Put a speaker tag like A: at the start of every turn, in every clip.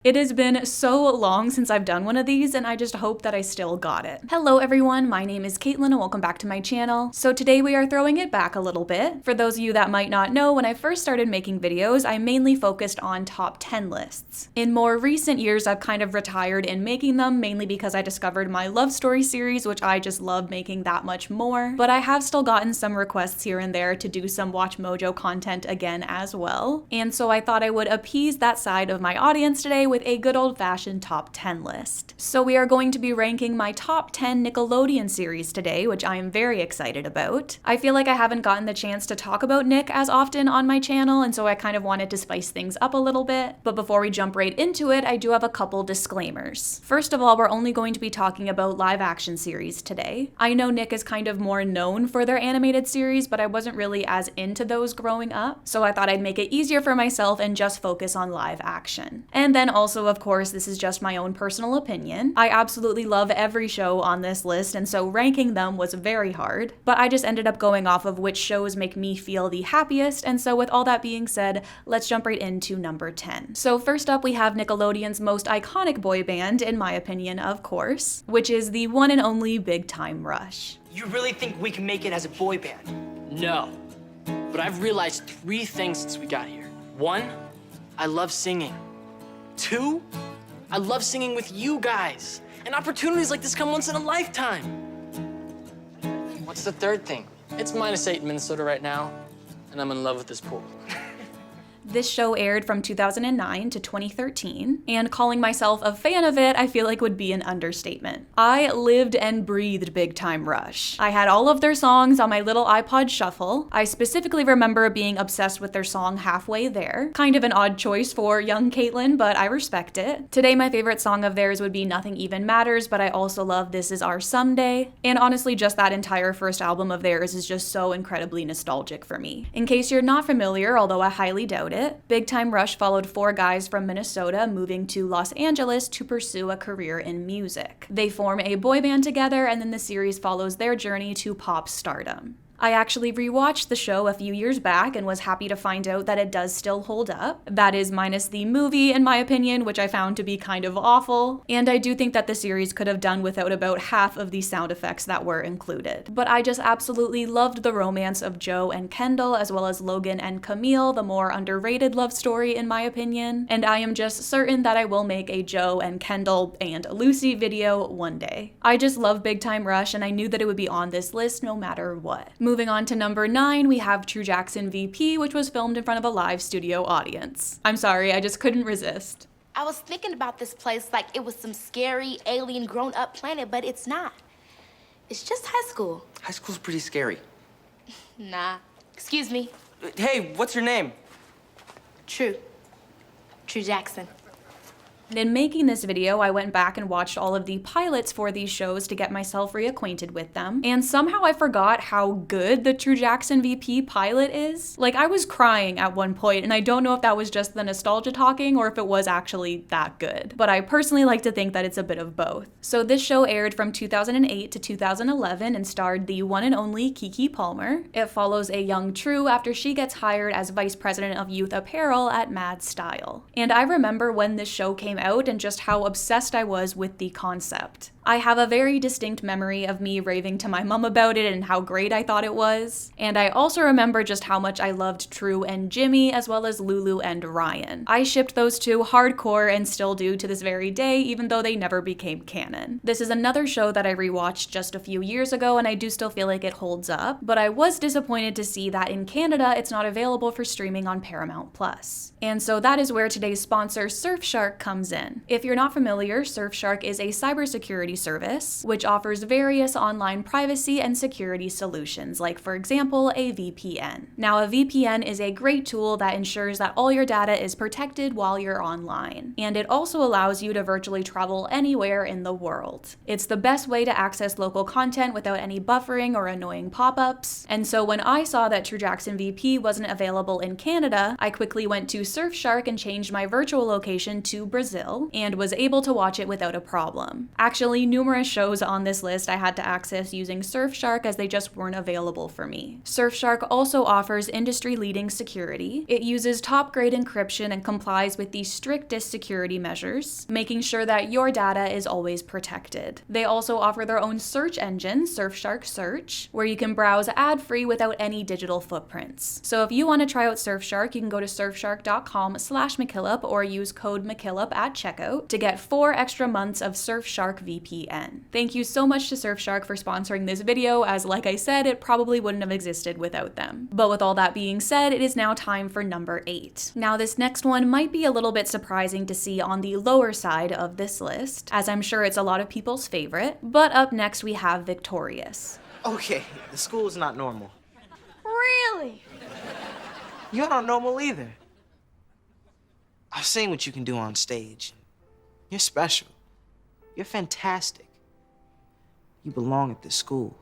A: It has been so long since I've done one of these, and I just hope that I still got it. Hello everyone, my name is Caitlin and welcome back to my channel. So today we are throwing it back a little bit. For those of you that might not know, when I first started making videos, I mainly focused on top 10 lists. In more recent years, I've kind of retired in making them, mainly because I discovered my love story series, which I just love making that much more. But I have still gotten some requests here and there to do some Watch Mojo content again as well. And so I thought I would appease that side of my audience today with a good old-fashioned top 10 list. So we are going to be ranking my top 10 Nickelodeon series today, which I am very excited about. I feel like I haven't gotten the chance to talk about Nick as often on my channel, and so I kind of wanted to spice things up a little bit. But before we jump right into it, I do have a couple disclaimers. First of all, we're only going to be talking about live action series today. I know Nick is kind of more known for their animated series, but I wasn't really as into those growing up, so I thought I'd make it easier for myself and just focus on live action. And then also, of course, this is just my own personal opinion. I absolutely love every show on this list, and so ranking them was very hard, but I just ended up going off of which shows make me feel the happiest, and so with all that being said, let's jump right into number 10. So first up, we have Nickelodeon's most iconic boy band, in my opinion, of course, which is the one and only Big Time Rush.
B: You really think we can make it as a boy band?
C: No, but I've realized 3 things since we got here. 1, I love singing. 2, I love singing with you guys. And opportunities like this come once in a lifetime. What's the 3rd thing? It's -8 in Minnesota right now, and I'm in love with this pool.
A: This show aired from 2009 to 2013, and calling myself a fan of it, I feel like would be an understatement. I lived and breathed Big Time Rush. I had all of their songs on my little iPod Shuffle. I specifically remember being obsessed with their song Halfway There. Kind of an odd choice for young Caitlin, but I respect it. Today, my favorite song of theirs would be Nothing Even Matters, but I also love This Is Our Someday. And honestly, just that entire first album of theirs is just so incredibly nostalgic for me. In case you're not familiar, although I highly doubt it, Big Time Rush followed 4 guys from Minnesota moving to Los Angeles to pursue a career in music. They form a boy band together, and then the series follows their journey to pop stardom. I actually rewatched the show a few years back and was happy to find out that it does still hold up. That is minus the movie, in my opinion, which I found to be kind of awful. And I do think that the series could have done without about half of the sound effects that were included. But I just absolutely loved the romance of Joe and Kendall, as well as Logan and Camille, the more underrated love story, in my opinion. And I am just certain that I will make a Joe and Kendall and Lucy video one day. I just love Big Time Rush, and I knew that it would be on this list no matter what. Moving on to number 9, we have True Jackson VP, which was filmed in front of a live studio audience. I'm sorry, I just couldn't resist.
D: I was thinking about this place like it was some scary alien grown-up planet, but it's not. It's just high school.
B: High school's pretty scary.
D: Nah. Excuse me.
B: Hey, what's your name?
D: True Jackson.
A: In making this video, I went back and watched all of the pilots for these shows to get myself reacquainted with them, and somehow I forgot how good the True Jackson VP pilot is. Like, I was crying at one point, and I don't know if that was just the nostalgia talking or if it was actually that good, but I personally like to think that it's a bit of both. So this show aired from 2008 to 2011 and starred the one and only Keke Palmer. It follows a young True after she gets hired as vice president of youth apparel at Mad Style. And I remember when this show came out and just how obsessed I was with the concept. I have a very distinct memory of me raving to my mom about it and how great I thought it was. And I also remember just how much I loved True and Jimmy, as well as Lulu and Ryan. I shipped those two hardcore and still do to this very day, even though they never became canon. This is another show that I rewatched just a few years ago, and I do still feel like it holds up, but I was disappointed to see that in Canada, it's not available for streaming on Paramount+. And so that is where today's sponsor, Surfshark, comes in. If you're not familiar, Surfshark is a cybersecurity service, which offers various online privacy and security solutions, like for example, a VPN. Now, a VPN is a great tool that ensures that all your data is protected while you're online, and it also allows you to virtually travel anywhere in the world. It's the best way to access local content without any buffering or annoying pop-ups, and so when I saw that True Jackson VP wasn't available in Canada, I quickly went to Surfshark and changed my virtual location to Brazil. still, and was able to watch it without a problem. Actually, numerous shows on this list I had to access using Surfshark as they just weren't available for me. Surfshark also offers industry-leading security. It uses top-grade encryption and complies with the strictest security measures, making sure that your data is always protected. They also offer their own search engine, Surfshark Search, where you can browse ad-free without any digital footprints. So if you want to try out Surfshark, you can go to surfshark.com/McKillop or use code McKillop at checkout to get 4 extra months of Surfshark VPN. Thank you so much to Surfshark for sponsoring this video, as like I said, it probably wouldn't have existed without them. But with all that being said, it is now time for number 8. Now this next one might be a little bit surprising to see on the lower side of this list, as I'm sure it's a lot of people's favorite, but up next we have Victorious.
E: Okay, the school is not normal.
D: Really?
E: You're not normal either. I've seen what you can do on stage. You're special. You're fantastic. You belong at this school.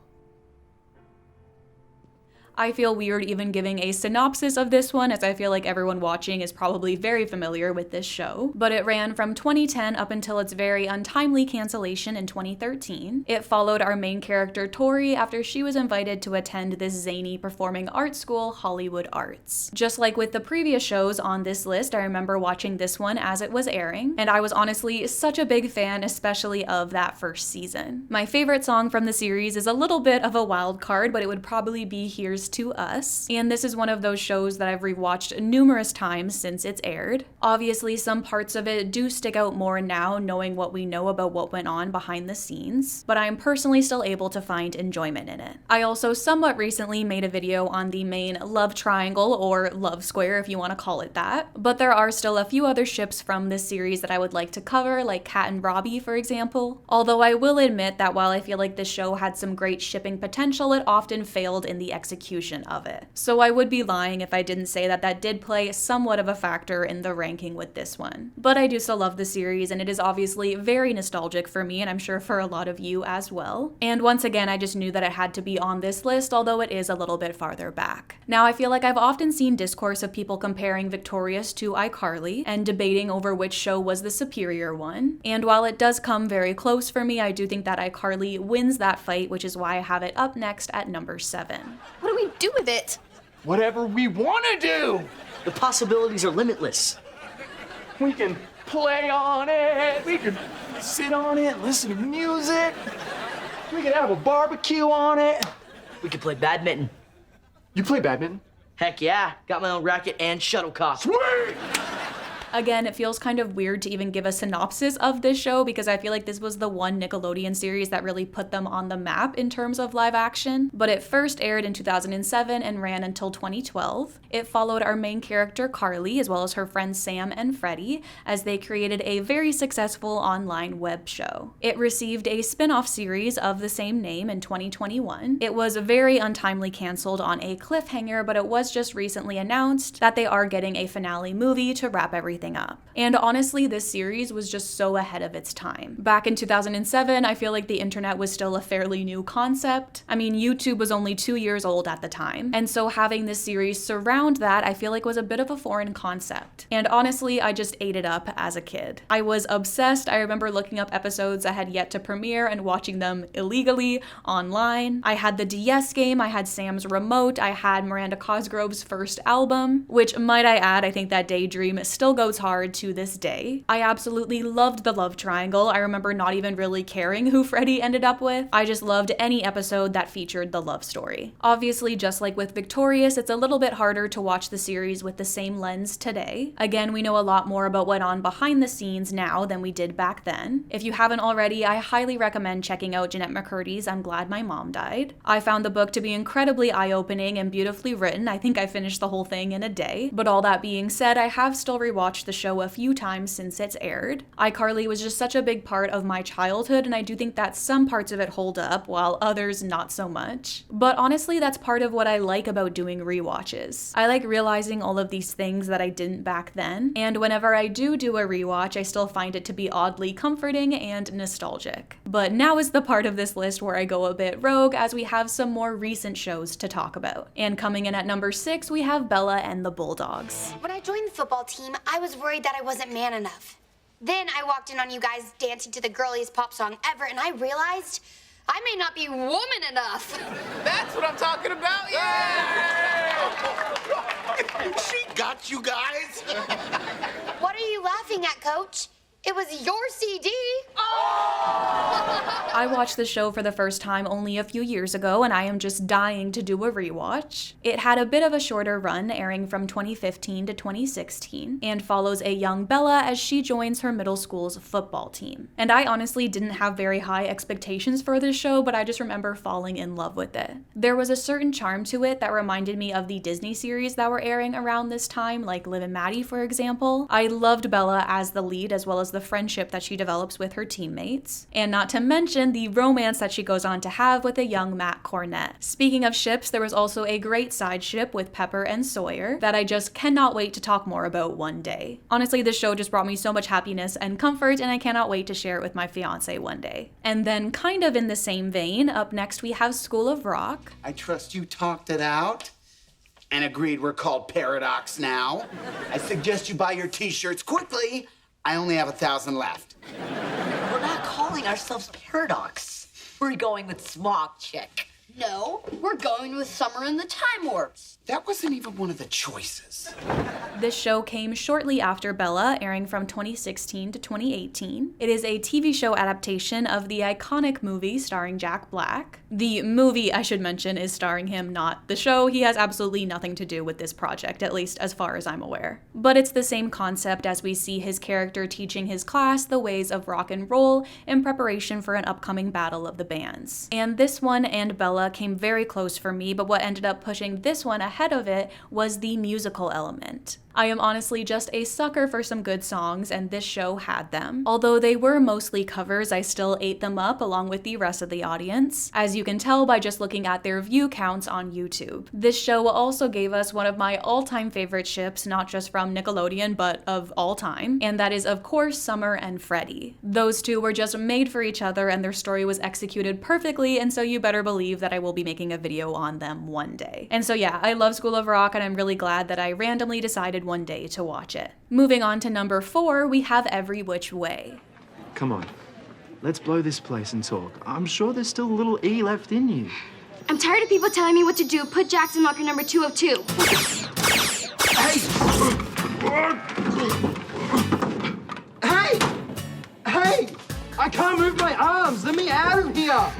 A: I feel weird even giving a synopsis of this one, as I feel like everyone watching is probably very familiar with this show, but it ran from 2010 up until its very untimely cancellation in 2013. It followed our main character Tori after she was invited to attend this zany performing arts school, Hollywood Arts. Just like with the previous shows on this list, I remember watching this one as it was airing, and I was honestly such a big fan, especially of that first season. My favorite song from the series is a little bit of a wild card, but it would probably be Here's to Us, and this is one of those shows that I've rewatched numerous times since it's aired. Obviously, some parts of it do stick out more now, knowing what we know about what went on behind the scenes, but I am personally still able to find enjoyment in it. I also somewhat recently made a video on the main love triangle, or love square if you want to call it that, but there are still a few other ships from this series that I would like to cover, like Kat and Robbie, for example. Although I will admit that while I feel like this show had some great shipping potential, it often failed in the execution of it. So I would be lying if I didn't say that that did play somewhat of a factor in the ranking with this one. But I do still love the series, and it is obviously very nostalgic for me, and I'm sure for a lot of you as well. And once again, I just knew that it had to be on this list, although it is a little bit farther back. Now, I feel like I've often seen discourse of people comparing Victorious to iCarly and debating over which show was the superior one. And while it does come very close for me, I do think that iCarly wins that fight, which is why I have it up next at number 7.
D: What do we do with it?
F: Whatever we want to do.
G: The possibilities are limitless.
F: We can play on it. We can sit on it, listen to music. We can have a barbecue on it.
G: We could play badminton.
F: You play badminton?
G: Heck yeah, got my own racket and shuttlecock.
F: Sweet!
A: Again, it feels kind of weird to even give a synopsis of this show because I feel like this was the one Nickelodeon series that really put them on the map in terms of live action, but it first aired in 2007 and ran until 2012. It followed our main character Carly as well as her friends Sam and Freddie as they created a very successful online web show. It received a spin-off series of the same name in 2021. It was very untimely canceled on a cliffhanger, but it was just recently announced that they are getting a finale movie to wrap everything up. And honestly, this series was just so ahead of its time. Back in 2007, I feel like the internet was still a fairly new concept. I mean, YouTube was only 2 years old at the time. And so having this series surround that, I feel like was a bit of a foreign concept. And honestly, I just ate it up as a kid. I was obsessed. I remember looking up episodes that had yet to premiere and watching them illegally online. I had the DS game, I had Sam's remote, I had Miranda Cosgrove's first album, which might I add, I think that Daydream still goes hard to this day. I absolutely loved the love triangle. I remember not even really caring who Freddie ended up with. I just loved any episode that featured the love story. Obviously, just like with Victorious, it's a little bit harder to watch the series with the same lens today. Again, we know a lot more about what went on behind the scenes now than we did back then. If you haven't already, I highly recommend checking out Jeanette McCurdy's I'm Glad My Mom Died. I found the book to be incredibly eye-opening and beautifully written. I think I finished the whole thing in a day. But all that being said, I have still rewatched the show a few times since it's aired. iCarly was just such a big part of my childhood, and I do think that some parts of it hold up, while others not so much. But honestly, that's part of what I like about doing rewatches. I like realizing all of these things that I didn't back then, and whenever I do a rewatch, I still find it to be oddly comforting and nostalgic. But now is the part of this list where I go a bit rogue, as we have some more recent shows to talk about. And coming in at number 6, we have Bella and the Bulldogs.
H: When I joined the football team, I was worried that I wasn't man enough. Then I walked in on you guys dancing to the girliest pop song ever, and I realized I may not be woman enough.
F: That's what I'm talking about, yeah!
I: She got you guys.
H: What are you laughing at, Coach? It was your CD.
A: I watched the show for the first time only a few years ago, and I am just dying to do a rewatch. It had a bit of a shorter run, airing from 2015 to 2016, and follows a young Bella as she joins her middle school's football team. And I honestly didn't have very high expectations for this show, but I just remember falling in love with it. There was a certain charm to it that reminded me of the Disney series that were airing around this time, like Liv and Maddie, for example. I loved Bella as the lead, as well as the friendship that she develops with her teammates. And not to mention the romance that she goes on to have with a young Matt Cornett. Speaking of ships, there was also a great side ship with Pepper and Sawyer that I just cannot wait to talk more about one day. Honestly, this show just brought me so much happiness and comfort, and I cannot wait to share it with my fiance one day. And then, kind of in the same vein, up next we have School of Rock.
I: I trust you talked it out and agreed we're called Paradox now. I suggest you buy your t-shirts quickly. I only have 1,000 left.
G: We're not calling ourselves Paradox. We're going with Smog Chick.
H: No, we're going with Summer in the Time Warps.
I: That wasn't even one of the choices.
A: This show came shortly after Bella, airing from 2016 to 2018. It is a TV show adaptation of the iconic movie starring Jack Black. The movie, I should mention, is starring him, not the show. He has absolutely nothing to do with this project, at least as far as I'm aware. But it's the same concept as we see his character teaching his class the ways of rock and roll in preparation for an upcoming battle of the bands. And this one and Bella came very close for me, but what ended up pushing this one ahead of it was the musical element. I am honestly just a sucker for some good songs, and this show had them. Although they were mostly covers, I still ate them up along with the rest of the audience, as you can tell by just looking at their view counts on YouTube. This show also gave us one of my all-time favorite ships, not just from Nickelodeon, but of all time, and that is of course Summer and Freddie. Those two were just made for each other, and their story was executed perfectly, and so you better believe that I will be making a video on them one day. And so yeah, I love School of Rock, and I'm really glad that I randomly decided one day to watch it. Moving on to number 4, we have Every Which Way.
F: Come on, let's blow this place and talk. I'm sure there's still a little E left in you.
H: I'm tired of people telling me what to do. Put Jackson Walker number 202.
F: Hey! Hey! I can't move my arms! Let me out of here!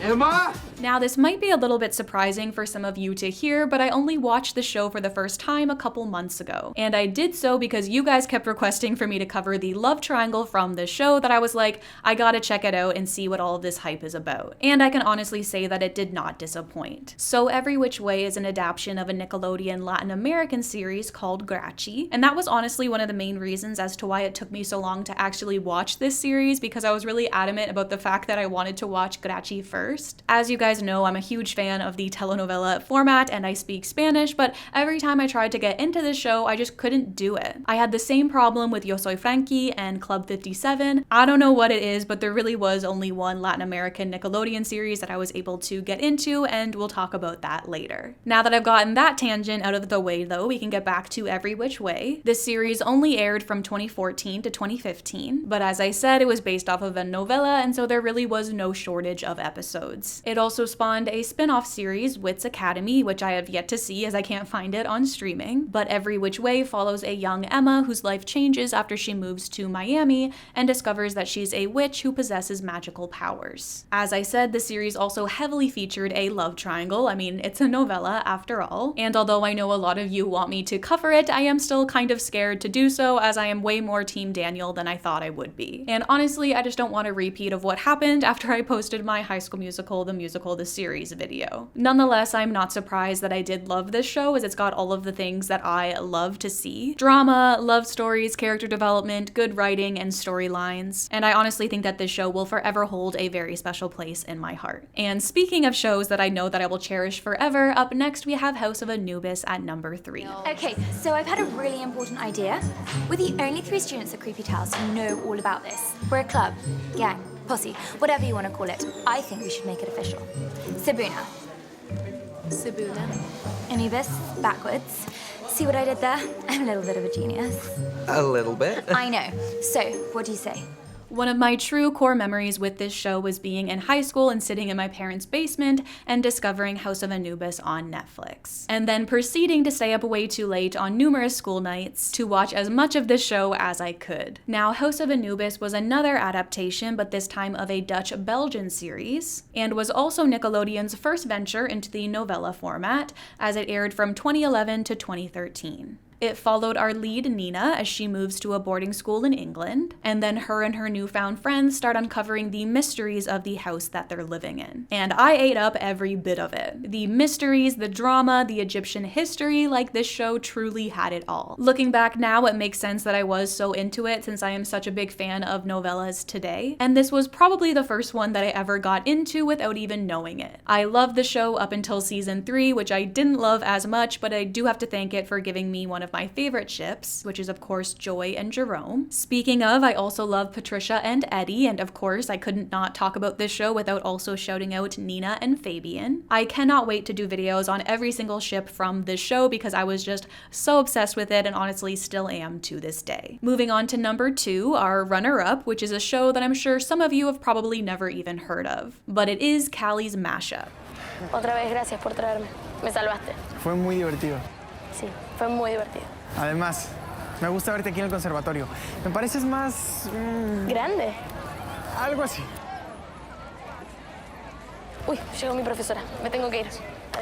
F: Emma?
A: Now, this might be a little bit surprising for some of you to hear, but I only watched the show for the first time a couple months ago. And I did so because you guys kept requesting for me to cover the love triangle from this show that I was like, I gotta check it out and see what all of this hype is about. And I can honestly say that it did not disappoint. So Every Which Way is an adaptation of a Nickelodeon Latin American series called Grachi. And that was honestly one of the main reasons as to why it took me so long to actually watch this series, because I was really adamant about the fact that I wanted to watch Grachi first. As you guys know, I'm a huge fan of the telenovela format and I speak Spanish, but every time I tried to get into this show, I just couldn't do it. I had the same problem with Yo Soy Frankie and Club 57. I don't know what it is, but there really was only one Latin American Nickelodeon series that I was able to get into, and we'll talk about that later. Now that I've gotten that tangent out of the way though, we can get back to Every Which Way. This series only aired from 2014 to 2015, but as I said, it was based off of a novella, and so there really was no shortage of episodes. It also spawned a spin-off series, Wits Academy, which I have yet to see as I can't find it on streaming. But Every Which Way follows a young Emma whose life changes after she moves to Miami and discovers that she's a witch who possesses magical powers. As I said, the series also heavily featured a love triangle. I mean, it's a novella after all. And although I know a lot of you want me to cover it, I am still kind of scared to do so, as I am way more Team Daniel than I thought I would be. And honestly, I just don't want a repeat of what happened after I posted my High School Musical, the musical, the series video. Nonetheless, I'm not surprised that I did love this show, as it's got all of the things that I love to see. Drama, love stories, character development, good writing, and storylines. And I honestly think that this show will forever hold a very special place in my heart. And speaking of shows that I know that I will cherish forever, up next we have House of Anubis at number 3.
J: Okay, so I've had a really important idea. We're the only 3 students at Creepy Tales who know all about this. We're a club, gang, posse, whatever you want to call it. I think we should make it official. Sabuna.
D: Sabuna.
J: Anubis, backwards. See what I did there? I'm a little bit of a genius.
B: A little bit.
J: I know. So, what do you say?
A: One of my true core memories with this show was being in high school and sitting in my parents' basement and discovering House of Anubis on Netflix. And then proceeding to stay up way too late on numerous school nights to watch as much of this show as I could. Now, House of Anubis was another adaptation, but this time of a Dutch-Belgian series, and was also Nickelodeon's first venture into the novella format, as it aired from 2011 to 2013. It followed our lead, Nina, as she moves to a boarding school in England, and then her and her newfound friends start uncovering the mysteries of the house that they're living in. And I ate up every bit of it. The mysteries, the drama, the Egyptian history, like this show truly had it all. Looking back now, it makes sense that I was so into it since I am such a big fan of novellas today, and this was probably the first one that I ever got into without even knowing it. I loved the show up until season 3, which I didn't love as much, but I do have to thank it for giving me one of my favorite ships, which is of course Joy and Jerome. Speaking of, I also love Patricia and Eddie, and of course I couldn't not talk about this show without also shouting out Nina and Fabian. I cannot wait to do videos on every single ship from this show because I was just so obsessed with it and honestly still am to this day. Moving on to number 2, our runner-up, which is a show that I'm sure some of you have probably never even heard of, but it is Kally's Mashup.
K: Otra vez, gracias por traerme. Me salvaste.
L: Fue muy divertido.
K: Sí, fue muy divertido.
L: Además, me gusta verte aquí en el conservatorio. Me pareces más...
K: ¿Grande?
L: Algo así.
K: Uy, llegó mi profesora. Me tengo que ir.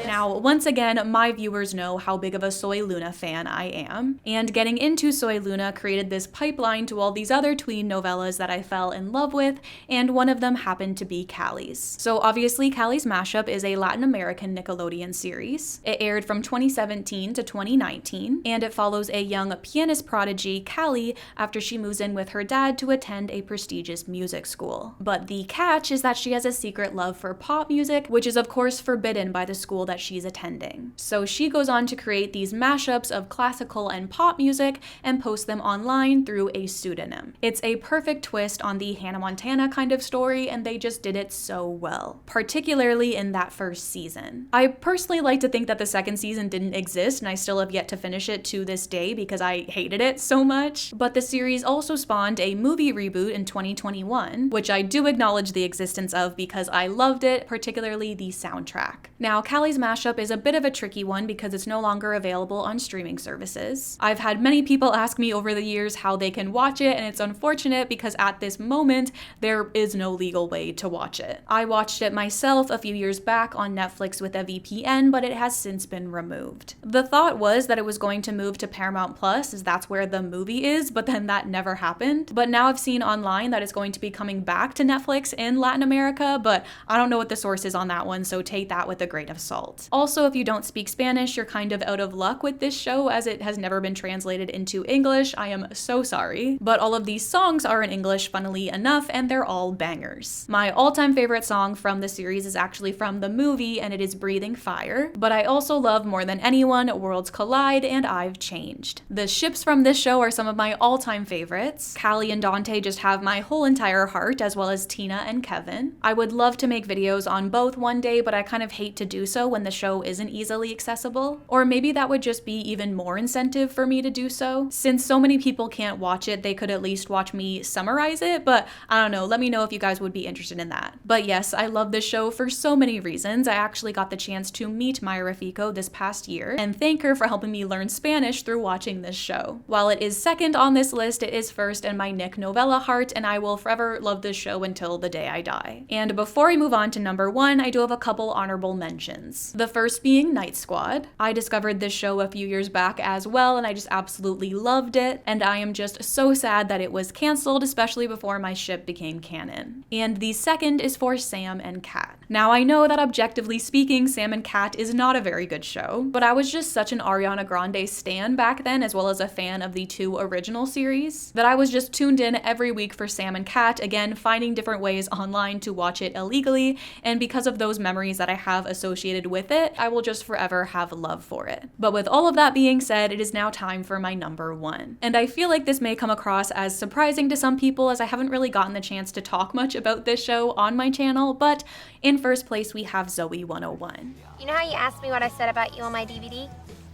A: Now, once again, my viewers know how big of a Soy Luna fan I am, and getting into Soy Luna created this pipeline to all these other tween novellas that I fell in love with, and one of them happened to be Kally's. So obviously, Kally's Mashup is a Latin American Nickelodeon series. It aired from 2017 to 2019, and it follows a young pianist prodigy, Kally, after she moves in with her dad to attend a prestigious music school. But the catch is that she has a secret love for pop music, which is of course forbidden by the school that she's attending. So she goes on to create these mashups of classical and pop music and post them online through a pseudonym. It's a perfect twist on the Hannah Montana kind of story, and they just did it so well, particularly in that first season. I personally like to think that the second season didn't exist, and I still have yet to finish it to this day because I hated it so much, but the series also spawned a movie reboot in 2021, which I do acknowledge the existence of because I loved it, particularly the soundtrack. Now, Kally's Mashup is a bit of a tricky one because it's no longer available on streaming services. I've had many people ask me over the years how they can watch it, and it's unfortunate because at this moment, there is no legal way to watch it. I watched it myself a few years back on Netflix with a VPN, but it has since been removed. The thought was that it was going to move to Paramount Plus, as that's where the movie is, but then that never happened. But now I've seen online that it's going to be coming back to Netflix in Latin America, but I don't know what the source is on that one, so take that with a grain of salt. Also, if you don't speak Spanish, you're kind of out of luck with this show as it has never been translated into English. I am so sorry. But all of these songs are in English, funnily enough, and they're all bangers. My all-time favorite song from the series is actually from the movie, and it is Breathing Fire. But I also love more than anyone Worlds Collide and I've Changed. The ships from this show are some of my all-time favorites. Kally and Dante just have my whole entire heart, as well as Tina and Kevin. I would love to make videos on both one day, but I kind of hate to do so when the show isn't easily accessible. Or maybe that would just be even more incentive for me to do so. Since so many people can't watch it, they could at least watch me summarize it, but I don't know, let me know if you guys would be interested in that. But yes, I love this show for so many reasons. I actually got the chance to meet Maya Rafico this past year and thank her for helping me learn Spanish through watching this show. While it is second on this list, it is first in my Nick novella heart, and I will forever love this show until the day I die. And before I move on to number 1, I do have a couple honorable mentions. The first being Night Squad. I discovered this show a few years back as well, and I just absolutely loved it, and I am just so sad that it was canceled, especially before my ship became canon. And the second is for Sam and Cat. Now, I know that objectively speaking, Sam and Cat is not a very good show, but I was just such an Ariana Grande stan back then, as well as a fan of the 2 original series, that I was just tuned in every week for Sam and Cat, again, finding different ways online to watch it illegally, and because of those memories that I have associated with it, I will just forever have love for it. But with all of that being said, it is now time for my number 1. And I feel like this may come across as surprising to some people, as I haven't really gotten the chance to talk much about this show on my channel, but in first place we have Zoey 101.
H: You know how you asked me what I said about you on my DVD?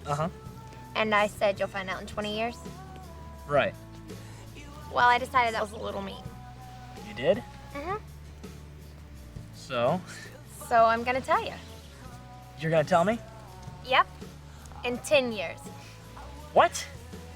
B: Uh-huh.
M: And I said you'll find out in 20 years?
C: Right.
M: Well, I decided that was a little mean.
C: You did?
M: Mm-hmm.
C: So?
M: So I'm gonna tell you.
C: You're gonna tell me?
M: Yep. In 10 years.
C: What?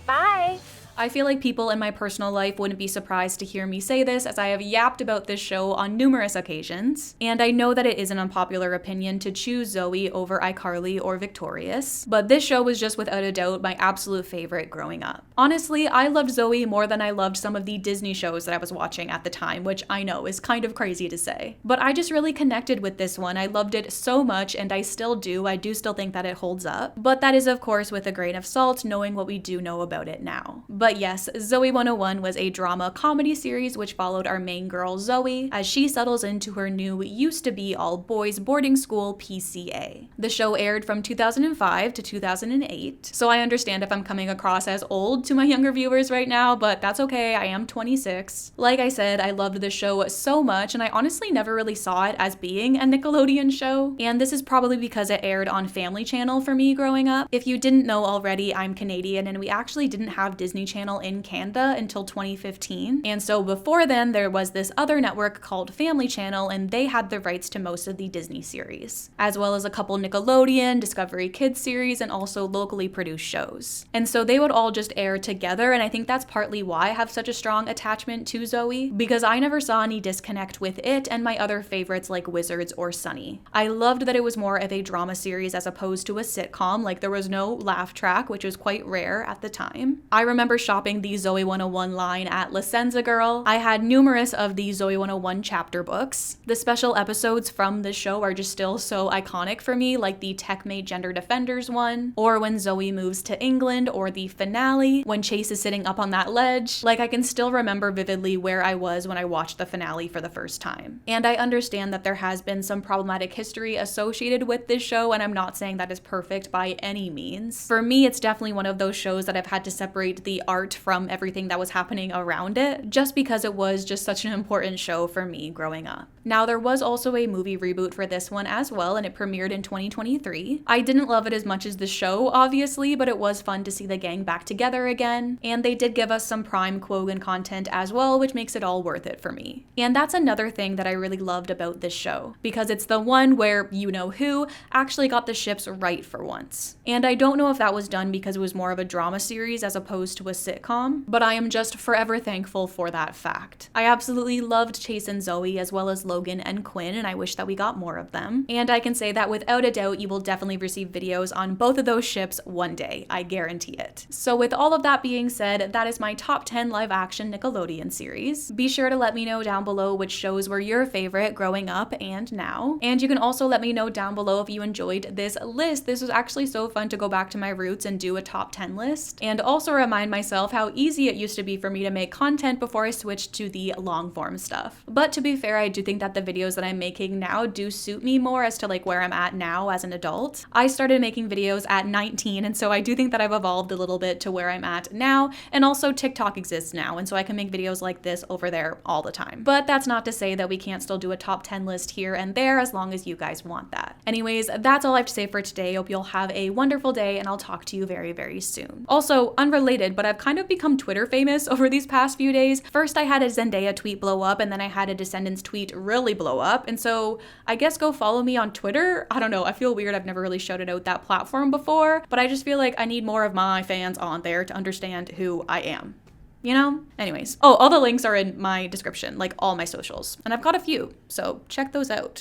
M: Bye.
A: I feel like people in my personal life wouldn't be surprised to hear me say this, as I have yapped about this show on numerous occasions. And I know that it is an unpopular opinion to choose Zoey over iCarly or Victorious, but this show was just without a doubt my absolute favorite growing up. Honestly, I loved Zoey more than I loved some of the Disney shows that I was watching at the time, which I know is kind of crazy to say. But I just really connected with this one. I loved it so much, and I still do. I do still think that it holds up. But that is, of course, with a grain of salt, knowing what we do know about it now. But yes, Zoey 101 was a drama comedy series which followed our main girl Zoey as she settles into her new used-to-be all-boys boarding school PCA. The show aired from 2005 to 2008, so I understand if I'm coming across as old to my younger viewers right now, but that's okay, I am 26. Like I said, I loved the show so much, and I honestly never really saw it as being a Nickelodeon show, and this is probably because it aired on Family Channel for me growing up. If you didn't know already, I'm Canadian, and we actually didn't have Disney Channel in Canada until 2015. And so before then, there was this other network called Family Channel, and they had the rights to most of the Disney series, as well as a couple Nickelodeon, Discovery Kids series, and also locally produced shows. And so they would all just air together, and I think that's partly why I have such a strong attachment to Zoey, because I never saw any disconnect with it and my other favorites like Wizards or Sunny. I loved that it was more of a drama series as opposed to a sitcom, like there was no laugh track, which was quite rare at the time. I remember shopping the Zoey 101 line at La Senza Girl. I had numerous of the Zoey 101 chapter books. The special episodes from the show are just still so iconic for me, like the Tech-Mate Gender Defenders one, or when Zoey moves to England, or the finale when Chase is sitting up on that ledge. Like, I can still remember vividly where I was when I watched the finale for the first time. And I understand that there has been some problematic history associated with this show, and I'm not saying that is perfect by any means. For me, it's definitely one of those shows that I've had to separate the art from everything that was happening around it, just because it was just such an important show for me growing up. Now, there was also a movie reboot for this one as well, and it premiered in 2023. I didn't love it as much as the show, obviously, but it was fun to see the gang back together again, and they did give us some prime Quogan content as well, which makes it all worth it for me. And that's another thing that I really loved about this show, because it's the one where you-know-who actually got the ships right for once. And I don't know if that was done because it was more of a drama series as opposed to a sitcom, but I am just forever thankful for that fact. I absolutely loved Chase and Zoey, as well as Logan and Quinn, and I wish that we got more of them. And I can say that without a doubt, you will definitely receive videos on both of those ships one day, I guarantee it. So with all of that being said, that is my top 10 live action Nickelodeon series. Be sure to let me know down below which shows were your favorite growing up and now. And you can also let me know down below if you enjoyed this list. This was actually so fun to go back to my roots and do a top 10 list, and also remind myself how easy it used to be for me to make content before I switched to the long form stuff. But to be fair, I do think that the videos that I'm making now do suit me more as to like where I'm at now as an adult. I started making videos at 19, and so I do think that I've evolved a little bit to where I'm at now, and also TikTok exists now, and so I can make videos like this over there all the time. But that's not to say that we can't still do a top 10 list here and there as long as you guys want that. Anyways, that's all I have to say for today. Hope you'll have a wonderful day, and I'll talk to you very, very soon. Also, unrelated, but I've kind of become Twitter famous over these past few days. First, I had a Zendaya tweet blow up, and then I had a Descendants tweet really blow up, and so I guess go follow me on Twitter. I don't know, I feel weird. I've never really shouted out that platform before, but I just feel like I need more of my fans on there to understand who I am. You know? Anyways. Oh, all the links are in my description, like all my socials. And I've got a few, so check those out.